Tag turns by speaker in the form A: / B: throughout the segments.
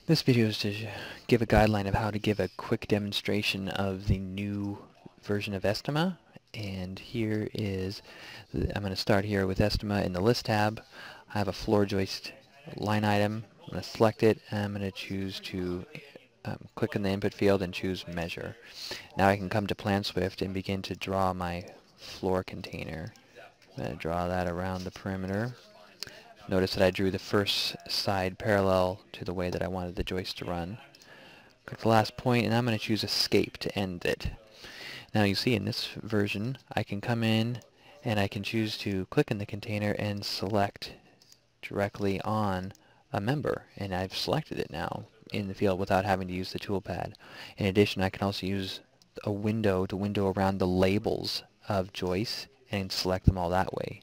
A: This video is to give a guideline of how to give a quick demonstration of the new version of Estima. And here is, I'm going to start here with Estima in the List tab. I have a floor joist line item. I'm going to select it, and I'm going to choose to click in the input field and choose Measure. Now I can come to PlanSwift and begin to draw my floor container. I'm going to draw that around the perimeter. Notice that I drew the first side parallel to the way that I wanted the joist to run. Click the last point, and I'm going to choose Escape to end it. Now you see in this version I can come in and I can choose to click in the container and select directly on a member, and I've selected it now in the field without having to use the toolpad. In addition, I can also use a window to window around the labels of joists and select them all that way.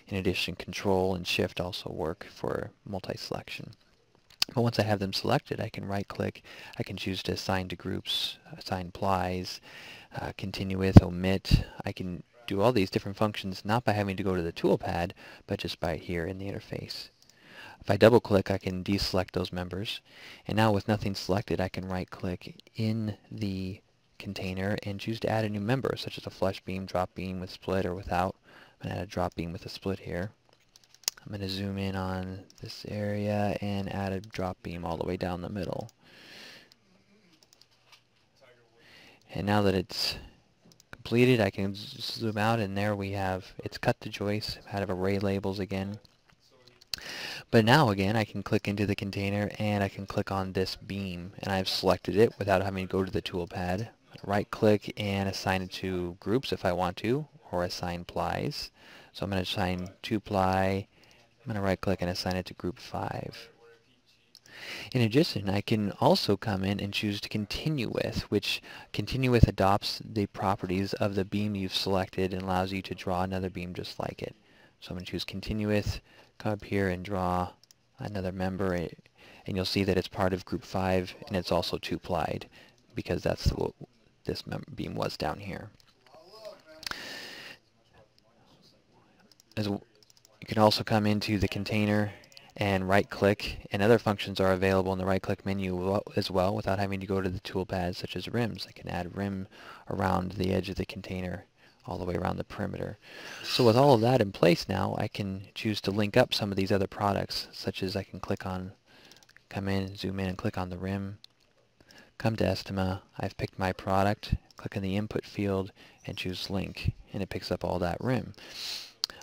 A: In addition, Control and Shift also work for multi-selection. But once I have them selected, I can right-click. I can choose to assign to groups, assign plies, continue with, omit. I can do all these different functions not by having to go to the toolpad, but just by here in the interface. If I double-click, I can deselect those members. And now with nothing selected, I can right-click in the container and choose to add a new member, such as a flush beam, drop beam with split or without. I'm going to add a drop beam with a split here. I'm going to zoom in on this area and add a drop beam all the way down the middle. And now that it's completed, I can zoom out, and there we have, it's cut the joist out of array labels again. But now again, I can click into the container and I can click on this beam, and I've selected it without having to go to the toolpad. Right click and assign it to groups if I want to, or assign plies. So I'm going to assign 2 ply. I'm going to right click and assign it to group 5. In addition, I can also come in and choose to continue with, which continue with adopts the properties of the beam you've selected and allows you to draw another beam just like it. So I'm going to choose continue with, come up here and draw another member, and you'll see that it's part of group 5 and it's also 2-plied because that's what this beam was down here. You can also come into the container and right-click, and other functions are available in the right-click menu as well without having to go to the toolpad, such as rims. I can add rim around the edge of the container all the way around the perimeter. So with all of that in place now, I can choose to link up some of these other products, such as I can come in, zoom in and click on the rim, come to Estima, I've picked my product, click in the input field and choose link, and it picks up all that rim.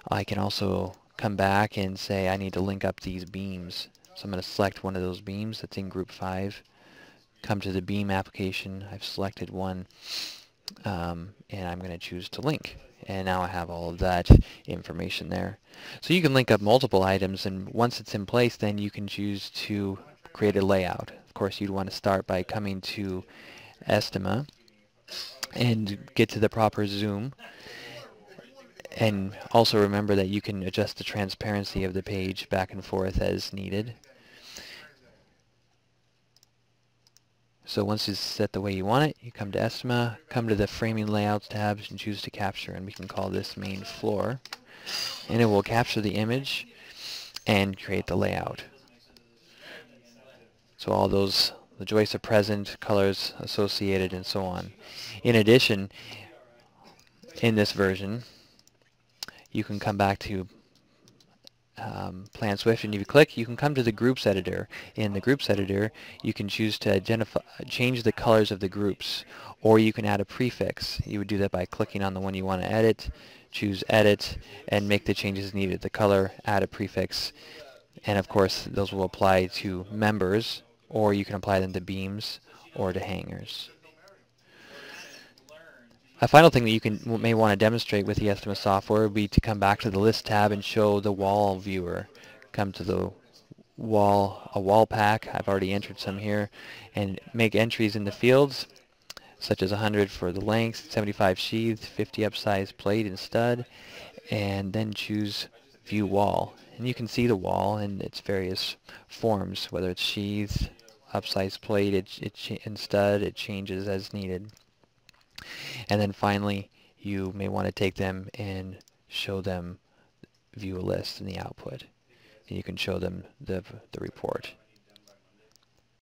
A: I can also come back and say I need to link up these beams. So I'm going to select one of those beams that's in group 5, come to the beam application, I've selected one, and I'm going to choose to link. And now I have all of that information there. So you can link up multiple items, and once it's in place, then you can choose to create a layout. Of course, you'd want to start by coming to Estima and get to the proper zoom. And also remember that you can adjust the transparency of the page back and forth as needed. So once it's set the way you want it, you come to Estima, come to the Framing Layouts tabs and choose to capture, and we can call this main floor. And it will capture the image and create the layout. So all those, the joists are present, colors associated, and so on. In addition, in this version, you can come back to PlanSwift, and if you click, you can come to the Groups editor. In the Groups editor, you can choose to change the colors of the groups, or you can add a prefix. You would do that by clicking on the one you want to edit, choose Edit, and make the changes needed. The color, add a prefix, and of course those will apply to members, or you can apply them to beams or to hangers. A final thing that you may want to demonstrate with the Estima software would be to come back to the List tab and show the wall viewer. Come to the wall pack. I've already entered some here, and make entries in the fields, such as 100 for the length, 75 sheath, 50 upsize plate and stud, and then choose View Wall. And you can see the wall in its various forms, whether it's sheath, upsize plate, and stud. It changes as needed. And then finally, you may want to take them and show them view a list in the output. And you can show them the report.